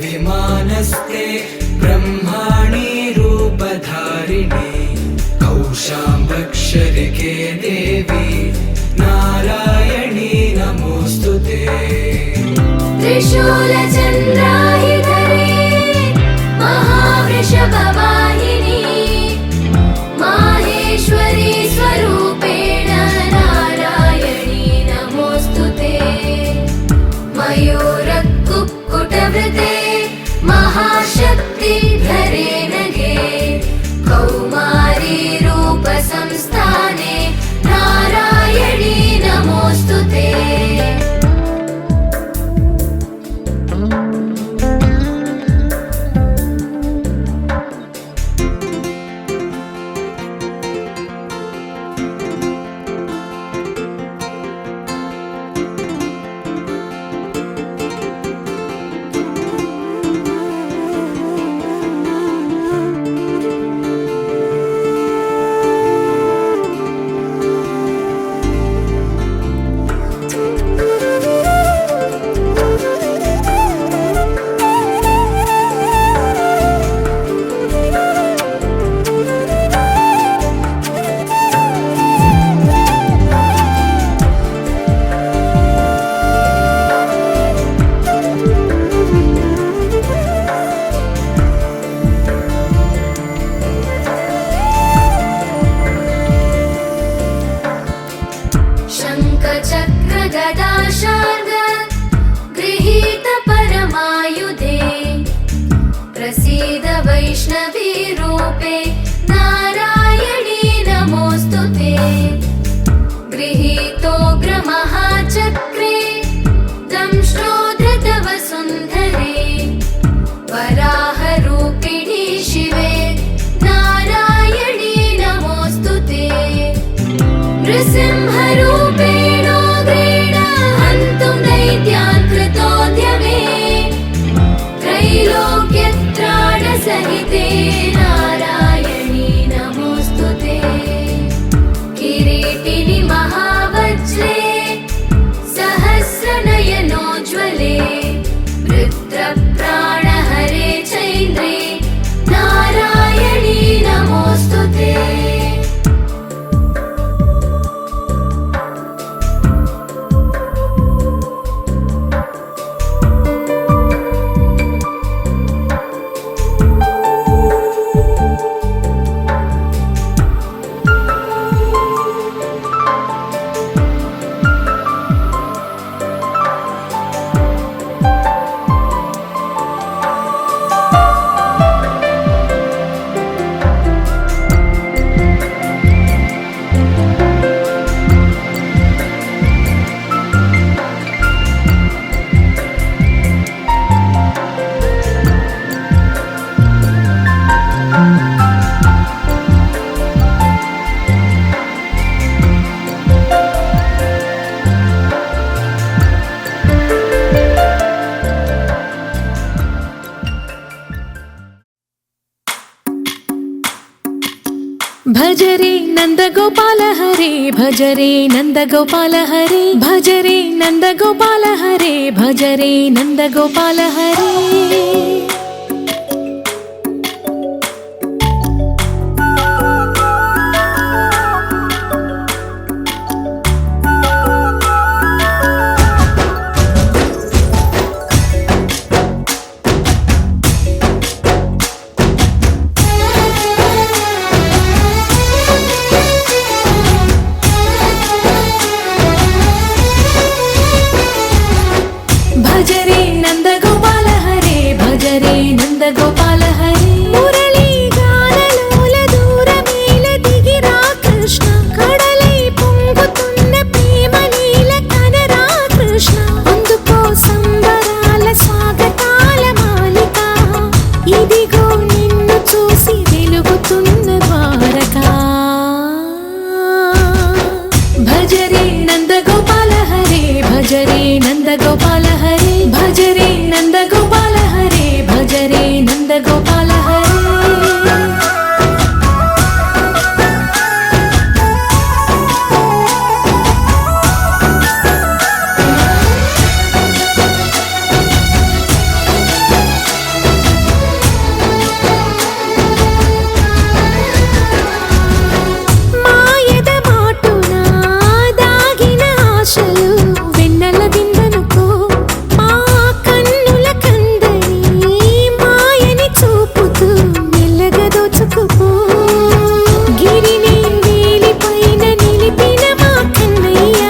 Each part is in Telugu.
विमानस्ते ब्रह्माणि रूपधारिणि कौशाम्बक्षरिके देवी नारायणी नमोस्तुते। त्रिशूलचन्द्रायुधरे महावृषभवाहिनी माहेश्वरी स्वरूपेण नारायणी नमोस्तुते। मयूरकुक्कुटवृते महाशक्तिधरे नगे कौमारी रूपसंस्थाने नारायणी नमोस्तुते। गदाशार्ग गृहीत परमायुधे प्रसीद वैष्णवी रूपे नारायणी नमोस्तुते। गृहीतोग्रमहाचक्रे दंष्ट्रोद्धृतव सुन्दरे वराहरूपिणी शिवे नारायणी नमोस्तुते। नृसिंहरूपेण त्रैलोक्यत्राणसहिते नारायणी नमोस्तुते। किरीटिनि महावज्रे నందగోపాల హరే భజరే నందగోపాల హరే భజరే నందగోపాల హరే భజరే నందగోపాల హరే భజరే నందగోపాల హరే భజరే నందగోపాల హరే మురళీ గానలోల దూరమేల దిగిరా కృష్ణ కడలై పొంగుతున్న ప్రేమ నీల కనరా కృష్ణ అందుకో సంబరాల స్వాగతాల మాలిక ఇదిగో నిన్ను చూసి వెలుగుతున్న ద్వారకా భజరే నందగోపాల హరే భజరే నందగోపాల హరే భజరే నందగోపాల హరే భజరే నందగోపాల హరే మాయద మాటున దాగిన ఆశలు వెన్నెల దిందనుకో మా కన్నుల కందని మాయని చూపుతూ మెల్లగా దోచుకుపో గిరిని వేలిపైన నిలిపిన మా కన్నయ్య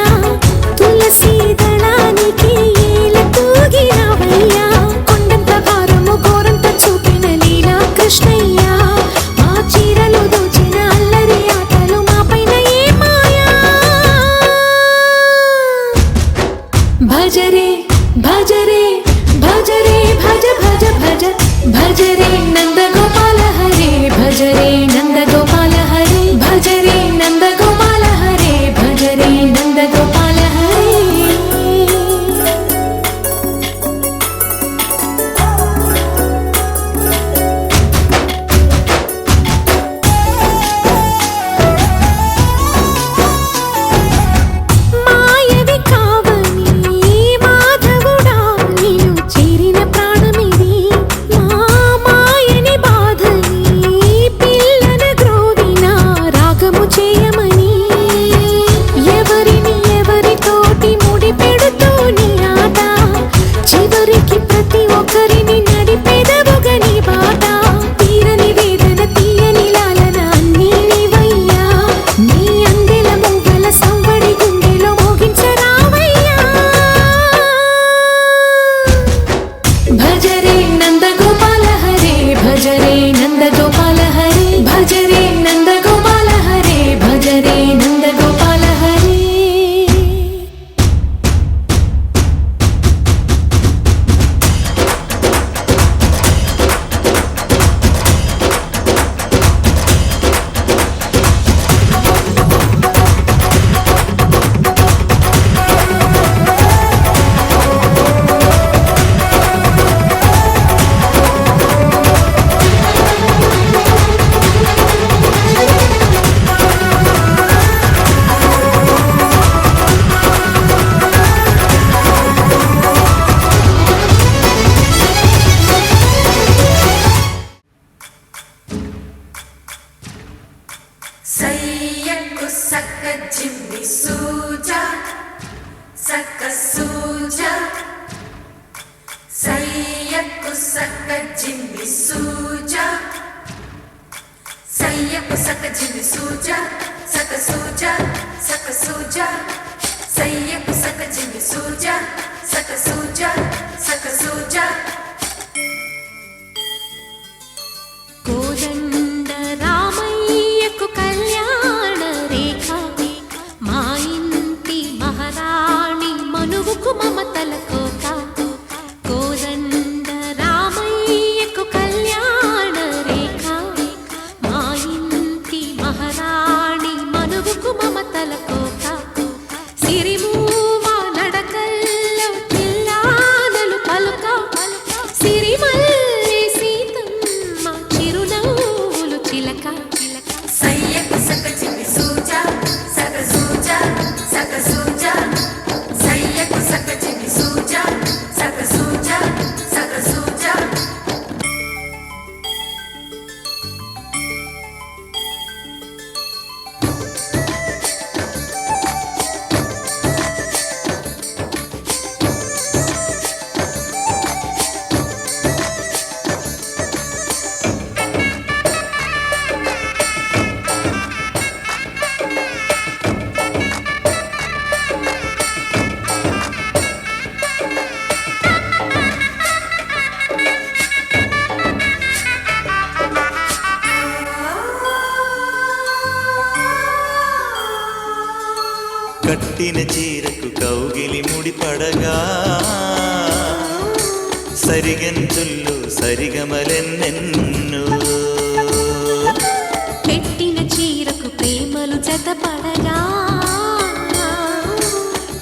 తులసి దళానికి ఏల తూగినవయ్యా కొండంత భారము గోరంత చూపిన లీలా కృష్ణయ్య మా చీరలు దోచిన అల్లరి ఆటలు మా పైన ఏ మాయా భజరే భజరే భజరే భజ భజ భజ భజరే నందగోపాల హరే భజరే నందగోపాల హరే భజరే నందగోపాల హరే భజరే నందగోపాల హరే మాయవి కావని మాధవుడా నిన్ను చేరిన ప్రాణమిది మా మాయని బాధని పిల్లన గ్రోవిన రాగము చేయమని ఎవరిని ఎవరితోటి ముడి పెడుతూ నీ ఆట చివరికి ప్రతి ఒక్కరిని నడిపెదవుగా నీ బాట తీరని వేదన తీయని లాలన అన్నీ నీవయ్యా నీ అందెల మూగల సంవడి గుండెలో మోగించరావయ్యా భజరే నందగోపాల హరే భజరే నందగోపాల హరే భజరే నందగోపాల హరే భజరే నందగోపాల హరే సయ్యకు సక్క జిమ్మి సూజా సక్క సూజా సయ్యకు సక్క జిమ్మి సూజా సయ్యకు సక్క జిమ్మి సూజా సక్క సూజా సక్క సూజా సయ్యకు సక్క జిమ్మి సూజా సక్క సూజా సక్క సూజా కోదండ రామయ్యకు కళ్యాణ రేఖ మా ఇంటి మహారాణి మనువుకు మమతల కోక కోదండ రామయ్యకు కళ్యాణ రేఖ మా ఇంటి మహారాణి కట్టిన చీరకు కౌగిలి ముడిపడగా సరిగంతుల్లో సరిగమలెన్నెన్నో పెట్టిన చీరకు ప్రేమలు జతపడగా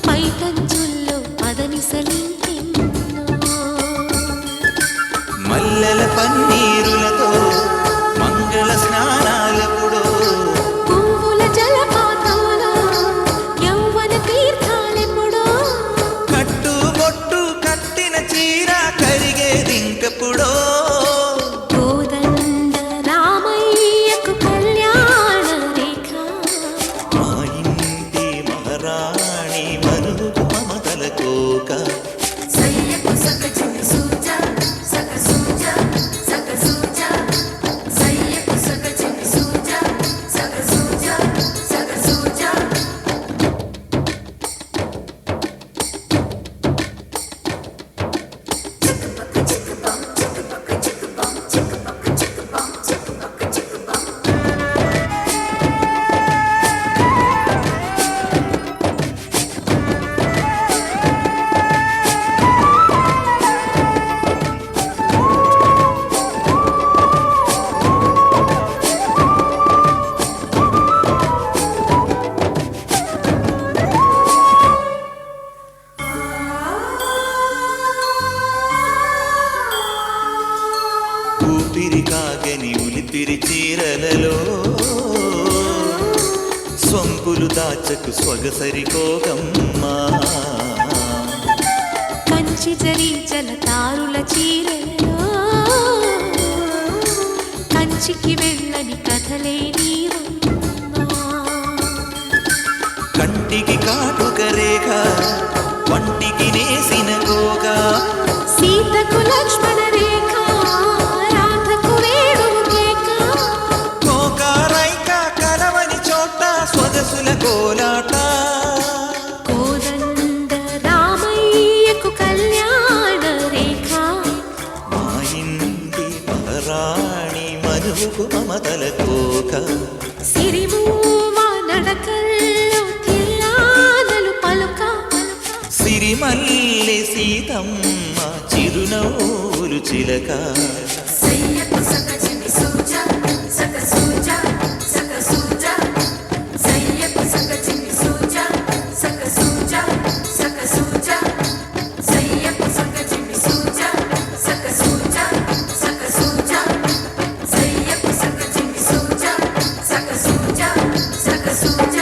పైకంచుల్లో పదనిసలింకెన్నో మల్లెల పన్నీరులతో మంగళ స్నానాలపుడో పువ్వుల జలపాతంలో యౌవన తీర్థాలెప్పుడో కట్టు బొట్టు కట్టిన చీర కరిగేదింకపుడో కోదండ రామయ్యకు కళ్యాణ రేఖ మా ఇంటి మహారాణి మనుగు మమతల కోక సయ్యకు సక చిన్ని సూజ సక సూజ సక సూజ సయ్యకు సక చిన్ని సూజ సక సూజ సక సూజ ఊపిరి కాగని ఉలిపిరి చీరలలో సొంపులు దాచకు స్వగసరి కోగమ్మా కంచి జరి జలతారుల చీరలో కంచికి వెళ్ళని కథలే నీవమ్మా కంటికి కాటుక రేఖ వంటికి నేసిన కోగా సీతకు లక్ష్మణ రేఖ రాధకు వేణువు కేక కోకారైక కలవని చోట స్వగసుల కోలాట కోదండ రామయ్యకు కళ్యాణ రేఖ మా ఇంటి మహారాణి మనుగు మమతల కోక సిరిమూవ నడకల్లో తిల్లానలు పలుక సిరిమల్లె సీతమ్మ చిరునవ్వులు చిలక సయ్యకు సక చిన్ని సూజ సక సూజ సక సూజ సయ్యకు సక చిన్ని సూజ సక సూజ సక సూజ సయ్యకు సక చిన్ని సూజ సక సూజ సక సూజ సయ్యకు సక చిన్ని సూజ సక సూజ సక సూజ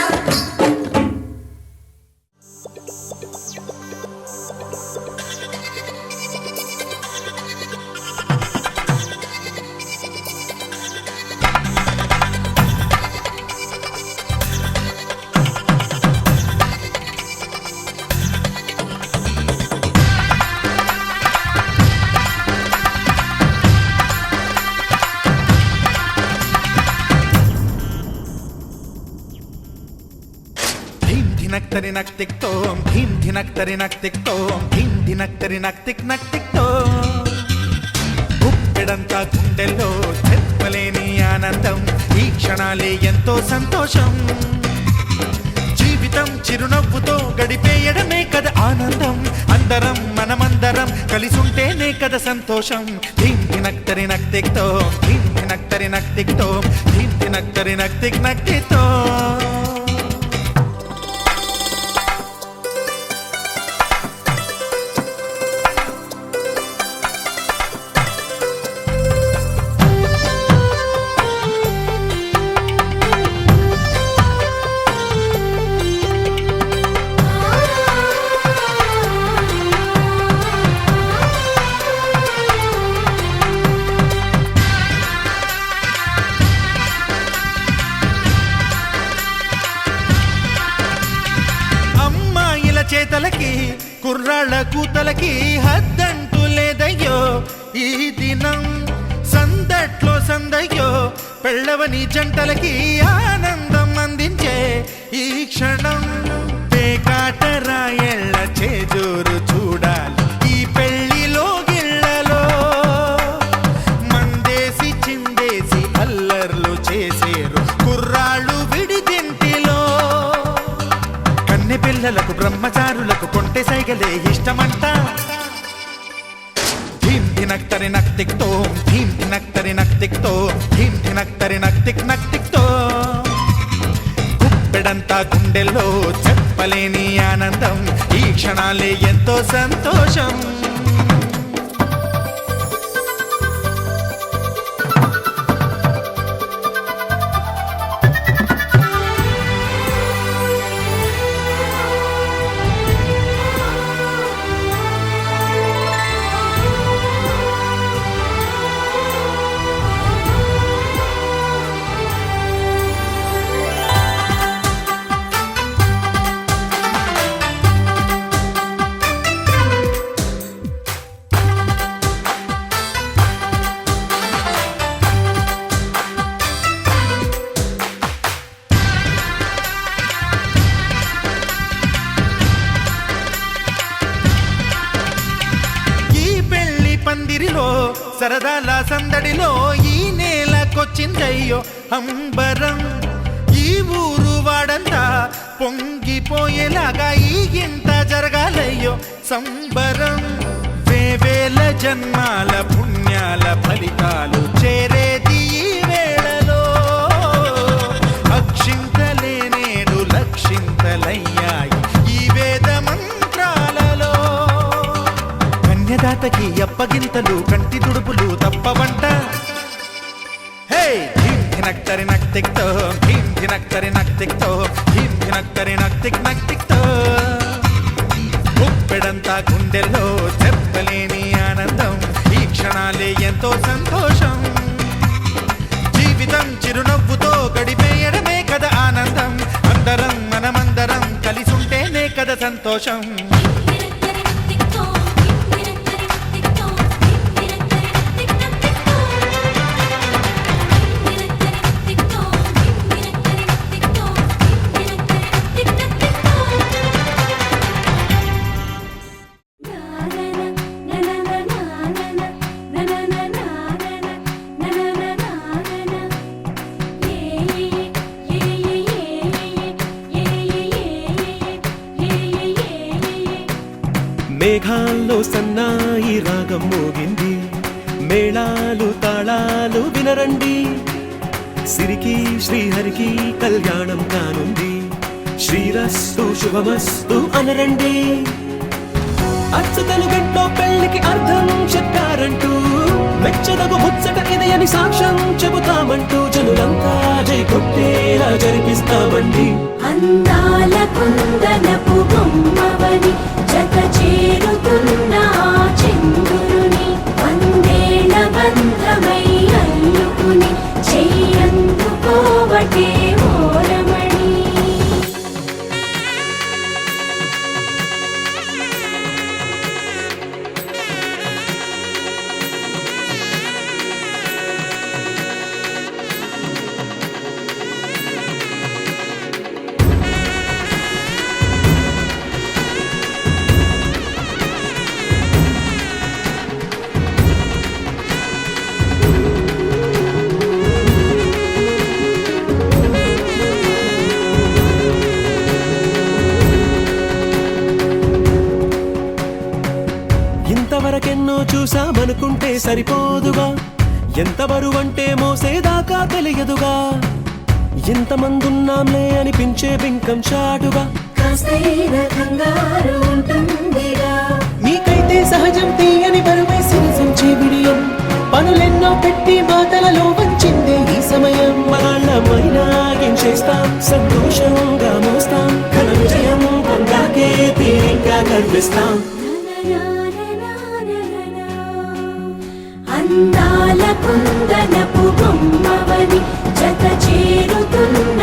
ధీం ధినక్ తరి నక్ తిక్ తోం ధీం ధినక్ తరి నక్ తిక్ తోం ధీం ధినక్ తరి నక్ తిక్ తోం గుప్పెడంతా గుండెల్లో చెప్పలేని ఆనందం ఈ క్షణాలే ఎంతో సంతోషం జీవితం చిరునవ్వుతో గడిపేయడమే కదా ఆనందం అందరం మనమందరం కలిసుంటేనే కదా సంతోషం ధీం ధినక్ తరి నక్ తిక్ తోం ధీం ధినక్ తరి నక్ తిక్ తోం ధీం ధినక్ తరి నక్ తిక్ తోం చేతలకి కుర్రాళ్ళ కూతలకి హద్దంటూ లేదయ్యో ఈ దినం సందట్లో సందయ్యో పెళ్ళవని జంటలకి ఆనందం అందించే ఈ క్షణం పేకాట రాయళ్ళ చేజోరు చూడాలి ఈ పెళ్లిలో గిళ్ళలో మందేసి చిందేసి అల్లర్లు చేసేరు కుర్రాళ్ళు విడిదింటిలో కన్నె పిల్లలకు బ్రహ్మచారులకు కొంటె సైగలే ఇష్టమంట ధీం ధినక్తరి నక్తిక్తో ధీం ధినక్తరి నక్తిక్తో ధీం ధినక్తరి నక్తిక్ నక్తిక్తో గుప్పెడంతా గుండెల్లో చెప్పలేని ఆనందం ఈ క్షణాలే ఎంతో సంతోషం పందిరిలో సరదాల సందడిలో ఈ నేలకొచ్చిందయ్యో అంబరం ఈ ఊరు వాడంతా పొంగిపోయేలాగా ఈ ఇంత జరగాలయ్యో సంబరం వేవేల జన్మాల పుణ్యాల ఫలితాలు చేరేది ఈ వేళలో అక్షింతలే నేడు లక్షింతలయ్యాయి ఈ వేద మంత్రాలలో కన్యదాతకి అప్పగింతలు కంటి దుడుపులు తప్పవంట హే ధీం ధినక్తరి నక్తిక్తో ధీం ధినక్తరి నక్తిక్తో ధీం ధినక్తరి నక్తిక్ నక్తిక్తో గుప్పెడంతా గుండెల్లో చెప్పలేని ఆనందం ఈ క్షణాలే ఎంతో సంతోషం జీవితం చిరునవ్వుతో గడిపేయడమే కదా ఆనందం అందరం మనమందరం కలిసుంటేనే కదా సంతోషం మేఘాల్లో సన్నాయి రాగం మోగింది మేళాలు తాళాలు వినరండి సిరికి శ్రీహరికి కళ్యాణం కానుంది శ్రీరస్తు శుభమస్తు అనరండి అచ్చతలు గంటో పెళ్లికి అర్థం చెప్పారంటూ మెచ్చదగు ముచ్చట ఇది అని సాక్ష్యం చెబుతామంటూ జనులంతా జై కొట్టేలా జరిపిస్తామండి అందాల కుందనపు బొమ్మవని జత చేరుతున్న చంద్రుని వందేళ్ల బంధమై అల్లుకుని చెయ్యందుకోవటే ఓరమణి ఇంతవరకెన్నో చూసామనుకుంటే సరిపోదుగా ఎంత బరువంటే మోసేదాకా తెలియదుగా ఇంతమందున్నాంలే అనిపించే బింకం చాటుగా కాస్తైన కంగారు ఉంటుందిగా మీకైతే సహజం తీయని బరువై సిరిసించే బిడియం పనులెన్నో పెట్టి మాటలలో వంచిందే ఈ సమయం వాళ్ళమైనా ఏం చేస్తాం సంతోషంగా మోస్తాం ఘన విజయం పొందాకే తీరిగ్గా కనిపిస్తాం అందాల కుందనపు బొమ్మవని జత చేరుతున్న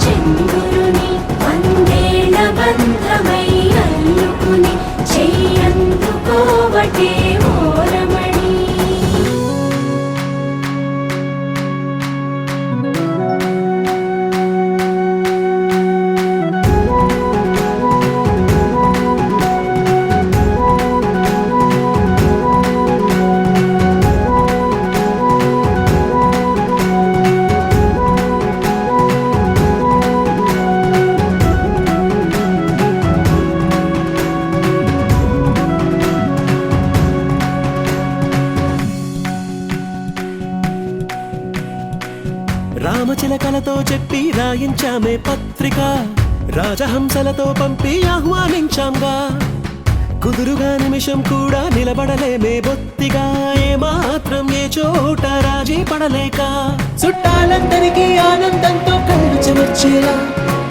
చంద్రుని వందేళ్ల బంధమై అల్లుకుని చెయ్యందుకోవటే ఓరమణి రాతలతో చెప్పి రాయించామే పత్రిక రాజహంసలతో పంపి ఆహ్వానించాంగా కుదురుగా నిమిషం కూడా నిలబడలేమే బొత్తిగా ఏమాత్రం ఏ చోట రాజీ పడలేక చుట్టాలందరికీ ఆనందంతో కళ్ళు చెమర్చేలా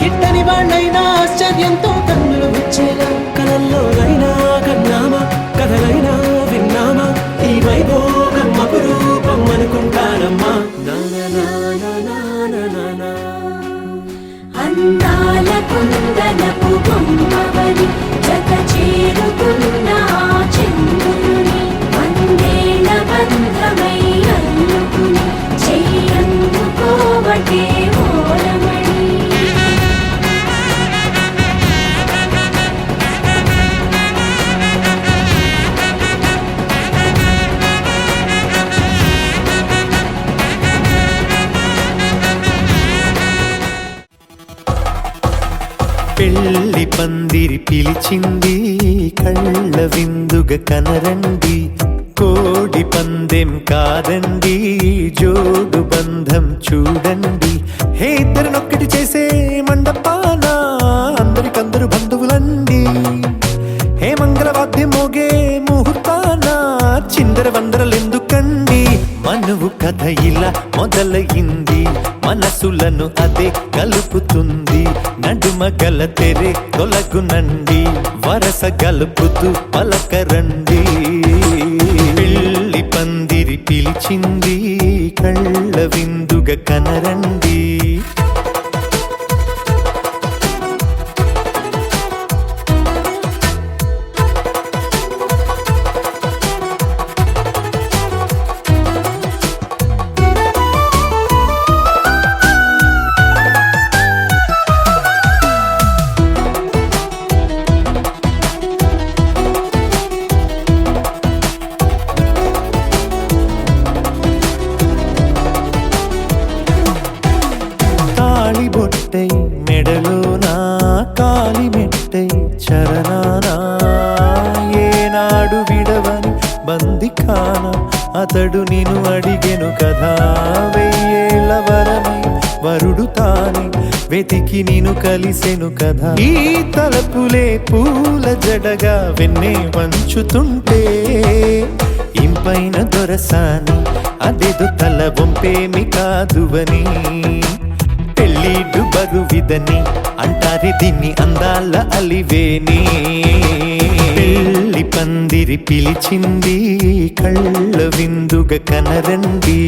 గిట్టని వాళ్ళైనా ఆశ్చర్యంతో కన్నులు వచ్చేలా కలల్లోనైనా కన్నామా కథలైనా విన్నామా ఈ వైభోగం అపురూపం అనుకుంటానమ్మా అందాల కుందనపు బొమ్మవని జత చేరుకున్న ఆ చంద్రుని వందేళ్ల బంధమై అల్లుకుని చెయ్యందుకోవటే ఓలమణి పెళ్లి పందిరి పిలిచింది కళ్ళ విందుగ కనరండి కోడి పందెం కాదండి జోడు బంధం చూడండి హే ఇద్దరినొక్కటి చేసే మండపాన అందరికందరు బంధువులండి హే మంగళవాద్యం మోగే ముహూర్తాన చిందర వందరలెందుకండి మనువు కథ ఇలా మొదలయింది మనసులను అదే కలుపుతుంది నడుమ గల తెరే తొలగునండి వరస గలుపుతూ పలకరండి పెళ్లి పందిరి పిలిచింది కళ్ళ విందుగ కనరండి బొట్టై మెడలో నా కాలి మెట్టై చరణానా ఏనాడు విడవని బందిఖాన అతడు నిన్ను అడిగెను కదా వెయ్యేళ్ళ వరమై వరుడు తానే వెతికి నిన్ను కలిసెను కదా ఈ తలపులే పూల జడగా వెన్నే వంచుతుంటే ఇంపైన దొరసాని అదేదో తల వంపేమి కాదువని పెళ్ళిడు బరువిదని అంటారే దీన్ని అందాల అలివేని పెళ్లి పందిరి పిలిచింది కళ్ళ విందుగ కనరండి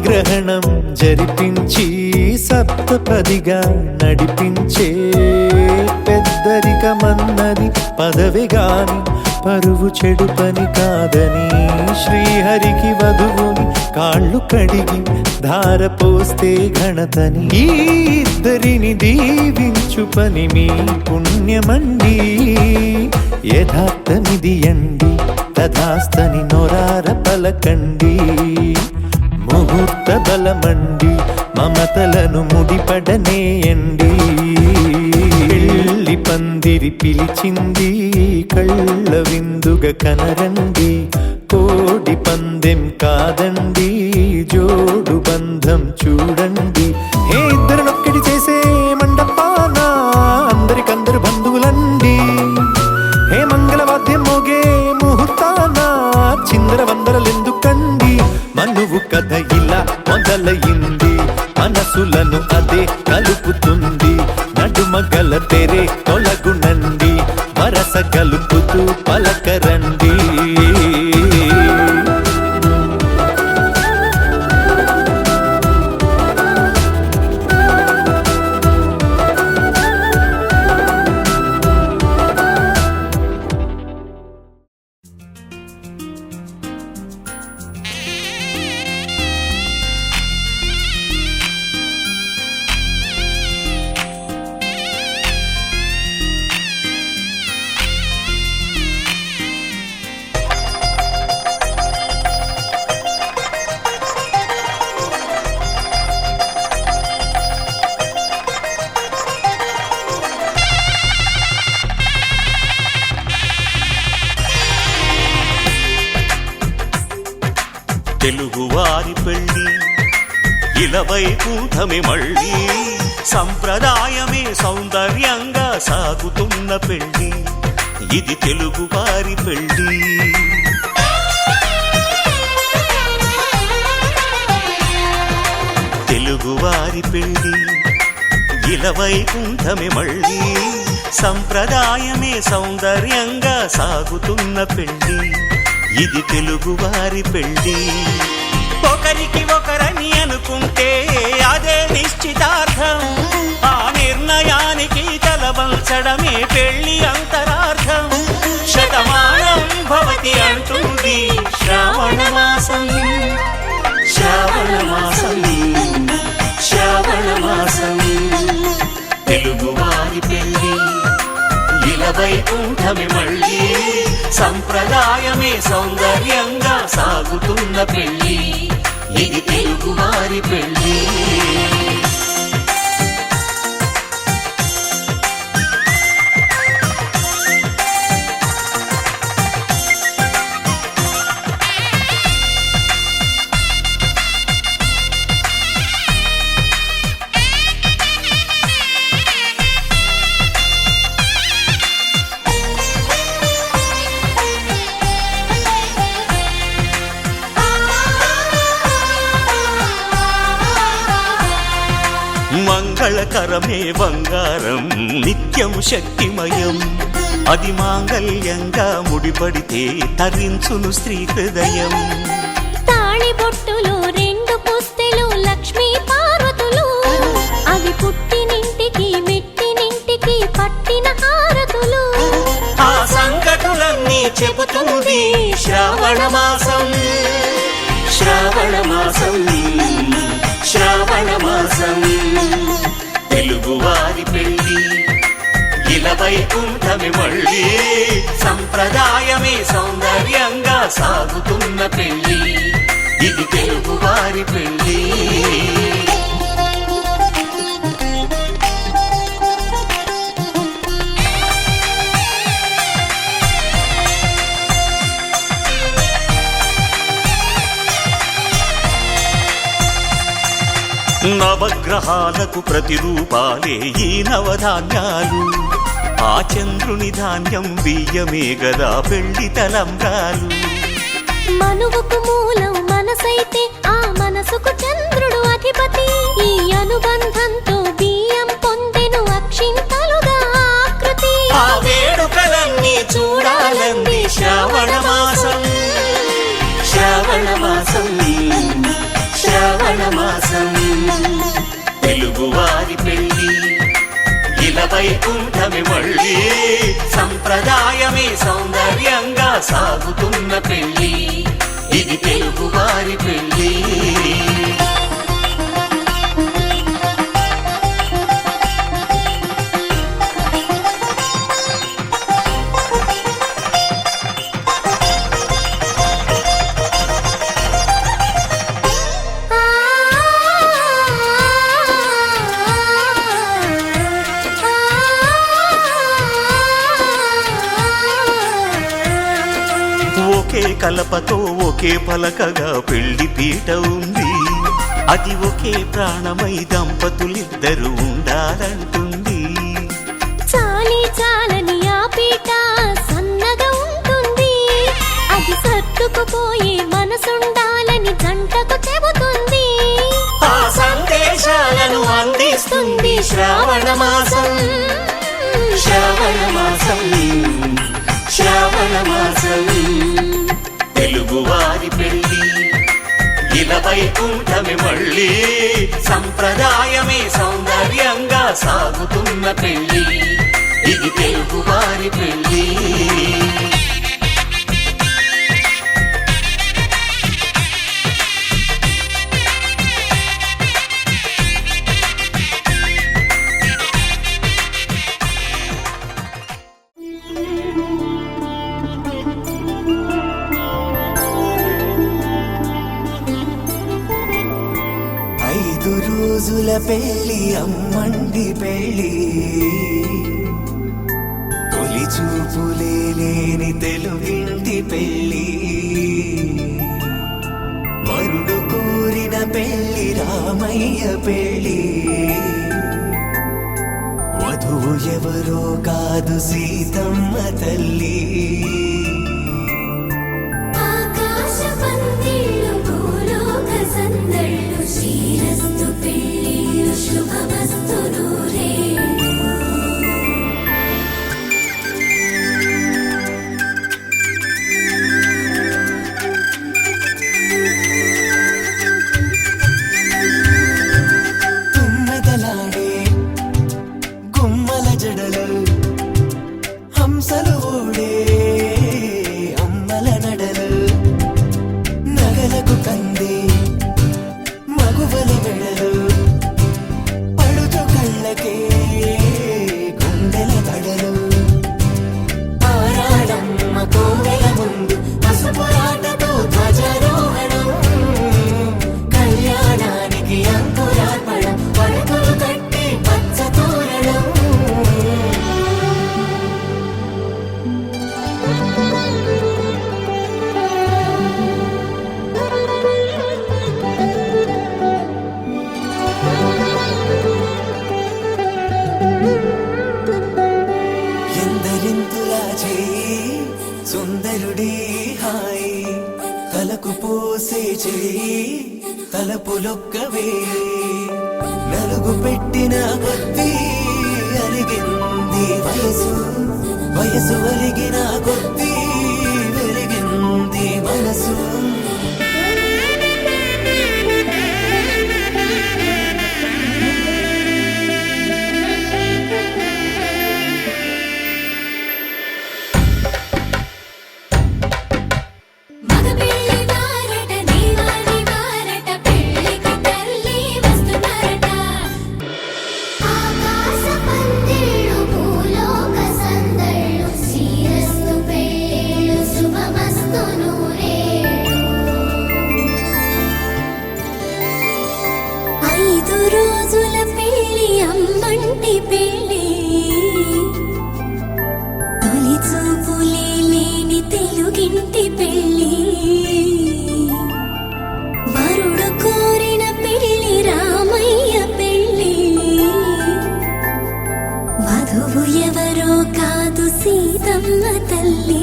గ్రహణం జరిపించి సప్తపదిగా నడిపించే పెద్దరికమన్నది పదవి గాని పరువు చెడు పని కాదని శ్రీహరికి వధువుని కాళ్ళు కడిగి ధార పోస్తే ఘనతని ఈ ఇద్దరిని దీవించు పని మీ పుణ్యమండి యథార్థమిది అండి తథాస్తని నొరార పలకండి ముహూర్త బలమండి మమతలను ముడిపడనేయండి పెళ్లి పందిరి పిలిచింది కళ్ళ విందుగ కనరండి కోడి పందెం కాదండి జోడు బంధం చూడండి హే ఇద్దరినొక్కటి చేసే మండపాన అందరికందరు బంధువులండి హే మంగళవాద్యం మోగే ముహూర్తాన చిందర వందరలెందుకండి మనువు కథ ఇలా మొదలయింది మనసులను అదే కలుపుతుంది నడుమ గల తెరే తొలగునండి వరస కలుపుతూ పలకరండి పెళ్ళి ఇలవైకుంఠమే మళ్ళీ సంప్రదాయమే సౌందర్యంగా సాగుతున్న పెళ్ళి ఇది తెలుగు వారి పెళ్ళి తెలుగువారి పెళ్ళి ఇలవైకుంఠమే మళ్ళీ సంప్రదాయమే సౌందర్యంగా సాగుతున్న పెళ్ళి ఇది తెలుగువారి పెళ్ళి ఒకరికి ఒకరని అనుకుంటే అదే నిశ్చితార్థం ఆ నిర్ణయానికి తలవంచడమే పెళ్ళి అంతరార్థం శతమానం భవతి అంటుంది శ్రావణ మాసం శ్రావణ మాసం శ్రావణ మాసం తెలుగువారి పెళ్ళి ఇలవైకుంఠమే మళ్ళీ సంప్రదాయమే సౌందర్యంగా సాగుతున్న పెళ్ళి ఇది తెలుగువారి పెళ్ళి మంగళకరమే బంగారం నిత్యం శక్తిమయం అది మాంగళ్యంగా ముడిపడితే తరించును స్త్రీ హృదయం తాళి బొట్టులు రెండు పుస్తెలు లక్ష్మీ పార్వతులు అవి పుట్టినింటికి మెట్టినింటికి పట్టిన హారతులు ఆ సంగతులన్నీ చెబుతుంది శ్రావణ మాసం శ్రావణ మాసం శ్రావణ మాసం తెలుగువారి పెళ్ళి ఇలవైకుంఠమే మళ్ళీ సంప్రదాయమే సౌందర్యంగా సాగుతున్న పెళ్ళి ఇది తెలుగువారి పెళ్ళి నవగ్రహాలకు ప్రతిరూపాలే ఈ నవధాన్యాలు ఆ చంద్రుని ధాన్యం బియ్యమే గదా పెళ్లి తలంబ్రాలు మనువుకు మూలం మనసైతే ఆ మనసుకు చంద్రుడు అధిపతి ఈ అనుబంధంతో బియ్యం పొందెను అక్షింతలుగా ఆకృతి ఆ వేడుకలన్నీ చూడాలంది శ్రావణ మాసం శ్రావణ మాసం శ్రావణ మాసం తెలుగువారి పెళ్ళి ఇలవైకుంఠమే మళ్ళీ సంప్రదాయమే సౌందర్యంగా సాగుతున్న పెళ్ళి ఇది తెలుగువారి పెళ్ళి ఒకే కలపతో ఒకే పలకగా పెళ్లి పీట ఉంది అది ఒకే ప్రాణమై దంపతులిద్దరు ఉండాలంటుంది చాలి చాలని ఆ పీట సన్నగా ఉంటుంది అది సర్దుకుపోయే మనసుండాలని జంటకు చెబుతుంది ఆ సందేశాలను అందిస్తుంది శ్రావణ మాసం శ్రావణ మాసం శ్రావణ మాసం తెలుగువారి పెళ్ళి ఇలవైకుంఠమే మళ్ళీ సంప్రదాయమే సౌందర్యంగా సాగుతున్న పెళ్ళి ఇది తెలుగువారి పెళ్ళి రోజుల పెళ్ళి అమ్మండి పెళ్ళి తొలి చూపులే లేని తెలుగింటి పెళ్ళి వరుడు కోరి పెట్టిన పెళ్లి రామయ్య పెళ్లి వధువు ఎవరో కాదు సీతమ్మ తల్లి ఆకాశ పందిళ్ళు భూలోక సందళ్ళు శ్రీరస్తు పెళ్ళిళ్ళు శుభమస్తు నూరేళ్ళు తుమ్మెదలాడే గుమ్మల జడలు హంసలు ఊడే అమ్మల నడలు నగలకు కంది మగువల మెడలు పడుచు కళ్ళకే గుండెల తడలు ఆరాడమ్మ కోవెల ముందు పసుపురాటతో ధ్వజారోహణం కళ్యాణానికి అంకురార్పణం పడకలు కట్టి పచ్చ తోరణం ఎందరింతులా చేయి సుందరుడి హాయి తలకు పోసే చేయి తలపులొక్కవే నలుగు పెట్టిన కొద్దీ అరిగింది వయసు వయసు అరిగిన కొద్దీ వెలిగింది మనసు మగ పెళ్లి వారట దీవాని వారట పెళ్లికి తల్లి వస్తున్నారట ఆకాశ పందిళ్ళు భూలోక సందళ్ళు శ్రీరస్తు పెళ్ళిళ్ళు శుభమస్తు నూరేళ్ళు 5 రోజుల పెళ్లి అమ్మంటి పెళ్లి తొలి చూపులే లేని తెలుగింటి పెళ్లి వరుడు కోరిన పెళ్లి రామయ్య పెళ్లి వధువు ఎవరో కాదు సీతమ్మ తల్లి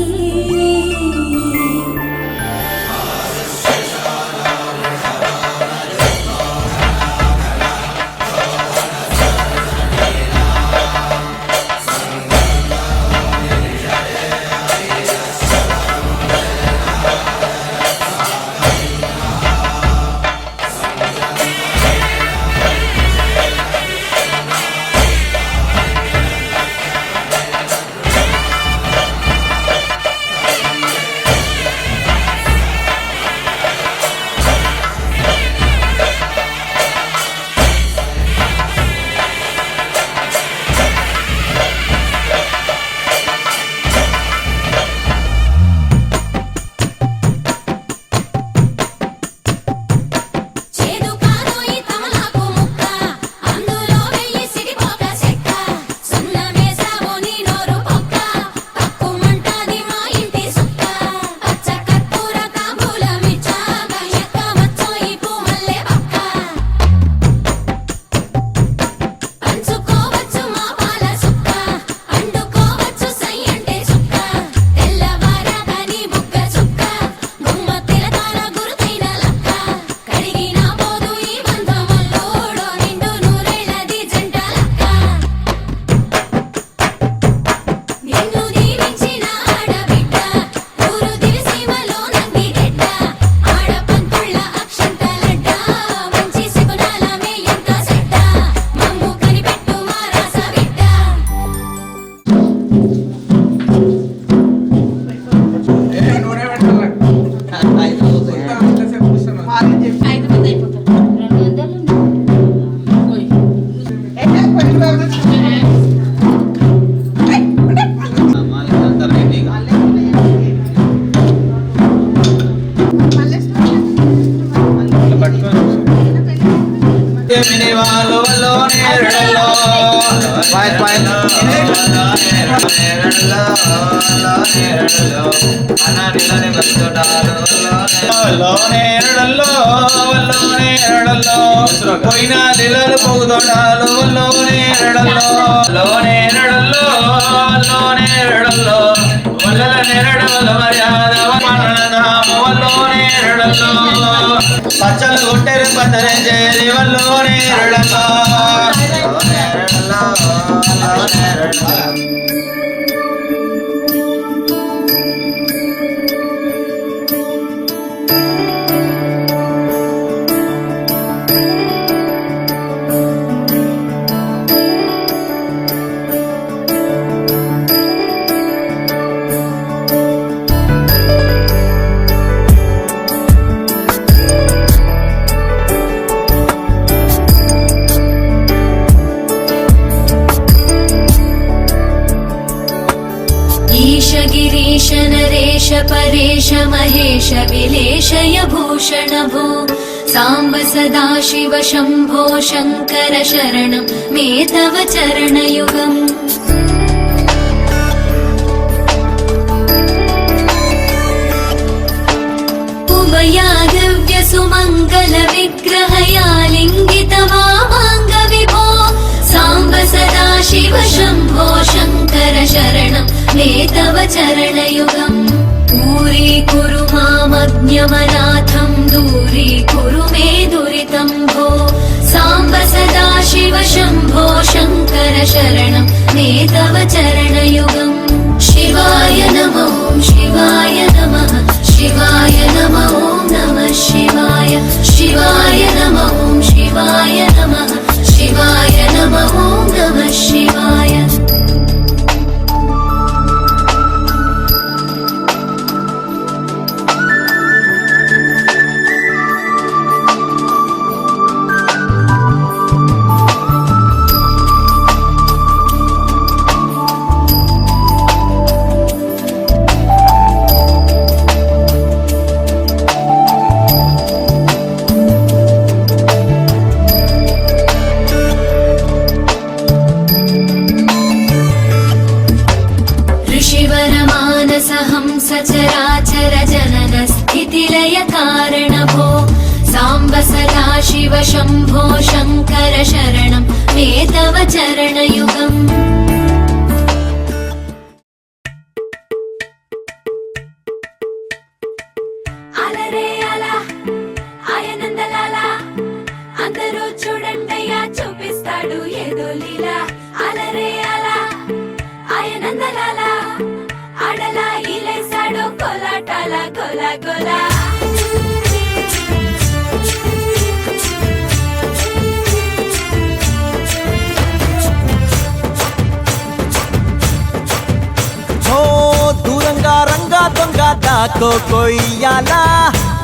తోడాలు వల్లో నేరడలో పోయిన లీలలు పొగుదోడాలు వల్లో నేరడల్లో వల్లల నేరడ వల్ల మర్యాద వల్లో నేరడల్లో పచ్చలు కొట్టెరు పచ్చరే చేరి వల్లో నేరడల్లో ईश गिरीश नरेश परेश महेश विलेशय भूषण भो साम्ब सदा शिव शम्भो शङ्कर शरणं मे तव चरणयुगम् उभयागव्य सुमङ्गल विग्रहया लिङ्गित वामाङ्ग विभो साम्ब सदा शिव शम्भो शङ्कर शरणं मे तव चरणयुगम् दूरीकुरु मामज्ञमनाथं दूरीकुरु मे दुरितं भो साम्ब सदा शिव शम्भो शङ्कर शरणं मे तव चरणयुगम् शिवाय नमो शिवाय नमः शिवाय नमो नमः शिवाय शिवाय नमो शिवाय नमः शिवाय नमो नमः शिवाय सचराचर जनन स्थितिलय कारण भो साम्ब सदा शिव शम्भो शङ्कर शरणं मे तव चरणयुगम् అలరే అలా ఆయనందలాలా అందరూ చూడండయ్యా చూపిస్తాడు ఏదో లీలా అలరే అలా ఆయనందలాలా ఆడలా ఇలేసాడు కోలాటాల గోలా గోలా ఓ దూరంగా రంగా దొంగ దాకో కొయ్యాలా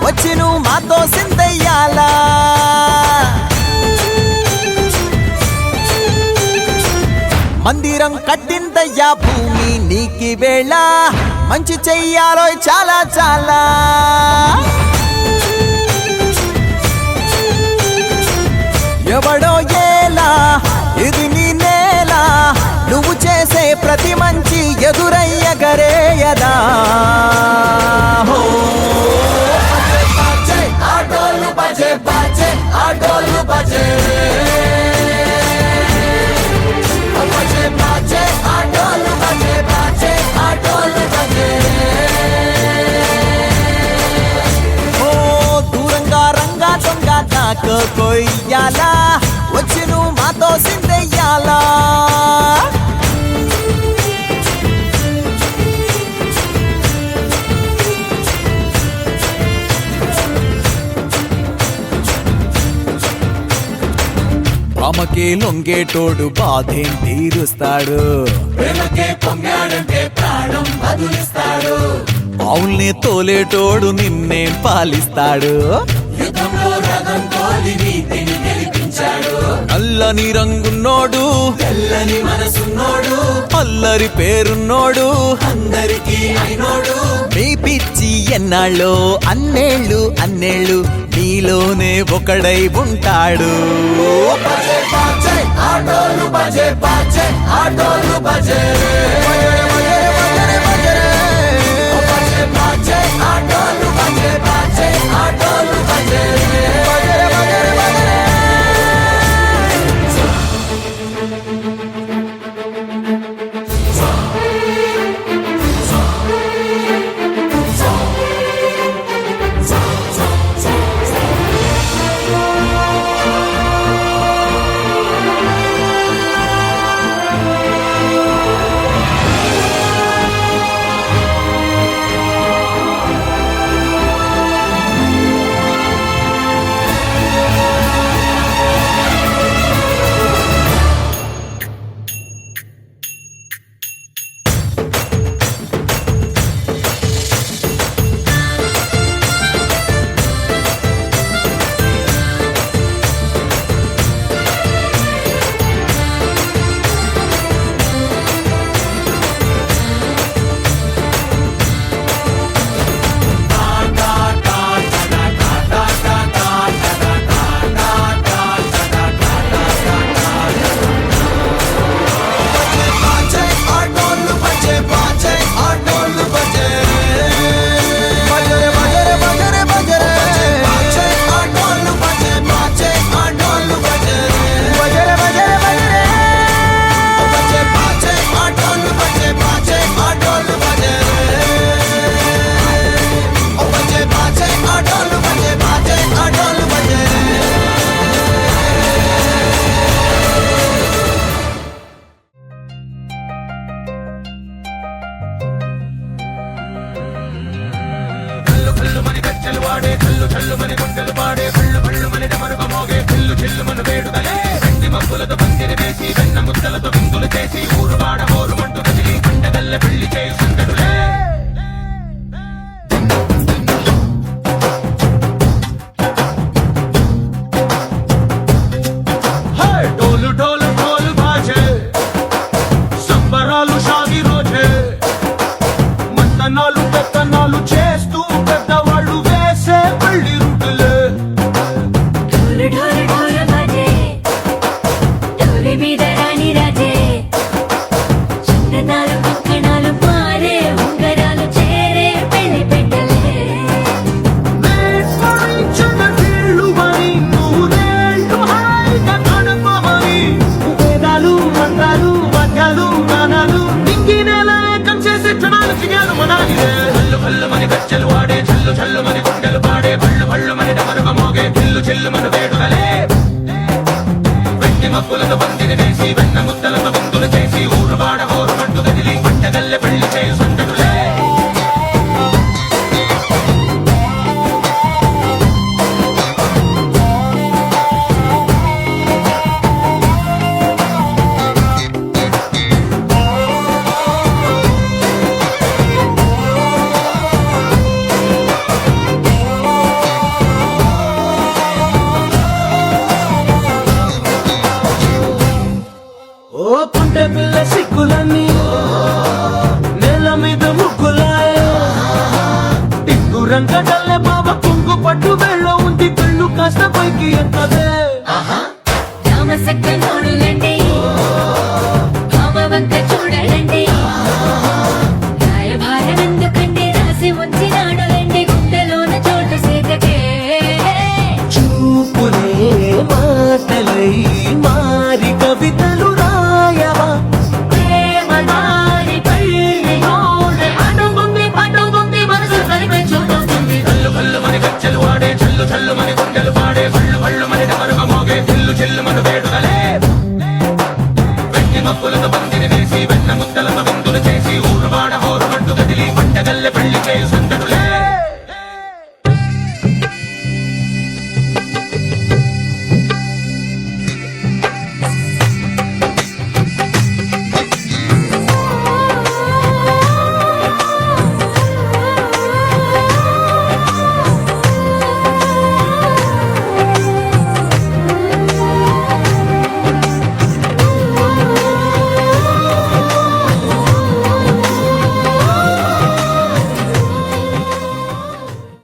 వచ్చి నువ్వు మాతో సిందయ్యాలా మందిరం కట్టిందయ్యా భూమి నీకి వేళ మంచి చెయ్యాలో చాలా చాలా ఎవడో ఏలా ఇది నీ నేల నువ్వు చేసే ప్రతి మంచి ఎదురయ్యగరేయదా హో ఆటోలు బజే బజే ఆటోలు బజే దూరంగా రంగా దొంగ దాకో కొయ్యాలా వచ్చి నువ్వు మాతో సిందెయ్యాలా ప్రేమకే లొంగేటోడు బాధేం తీరుస్తాడు ప్రేమకే పొంగాడంటే ప్రాణం బదులిస్తాడు ఆవుల్ని తోలేటోడు నిన్నేం పాలిస్తాడు యుద్ధంలో రథం తోలి నీతిని గెలిపించాడు నల్లని రంగున్నోడు తెల్లని మనసున్నోడు అల్లరి పేరున్నోడు అందరికీ అయినోడు మీ పిచ్చి ఎన్నాళ్ళో అన్నేళ్ళు అన్నేళ్ళు నీలోనే ఒకడై ఉంటాడు బజే బాజే ఆటోలు బజే బాజే ఆటోలు బజే బజే బాజే ఆటోలు బజే బాజే ఆటోలు బజే డోలు డోలు డోలు బాజే సంబరాలు షాది రోజే మంతనాలు పెత్తనాలు చేస్తూ పెద్దవాళ్ళు వేసే పెళ్లి రూటులే ఢోలు ఢోలు ఢోలు బజే డోలి మీద రాణి రాజే చందనాలు కంకణాలు మారే ఉంగరాలు చేరే పెళ్లి పెట్టలే చిన్నీళ్ళు అని నూరేళ్ళు హాయిగా గడపమని వేదాలు మంత్రాలు వాద్యాలు గానాలు ఇంగినేల ఏకం చేసే క్షణాలు చిగాలు మనాలిలే హల్లు హల్లు మని గజ్జలు వాడే చల్లు చల్లు మని గుండెలు పాడే భళ్ళు భళ్ళు మని డమరుగ మోగే చిల్లు చిల్లు మన వేడుదలే వెండి మబ్బులతో పందిరి వేసి వెన్న ముద్దలతో విందులు చేసి ఊరు వాడ ఊరు మంటు గదిలి పంటగల్లె పెళ్లి చేయు సందడులే ఓ పుంటె పిల్ల సిక్కులన్నీ నేల మీద ముగ్గులాయ టిక్కు రంగడల్లె బాబా కుంగు పట్టు వెళ్ళ ఉంది కళ్ళు కాస్త పైకి ఎక్కదే రామ సక్కనో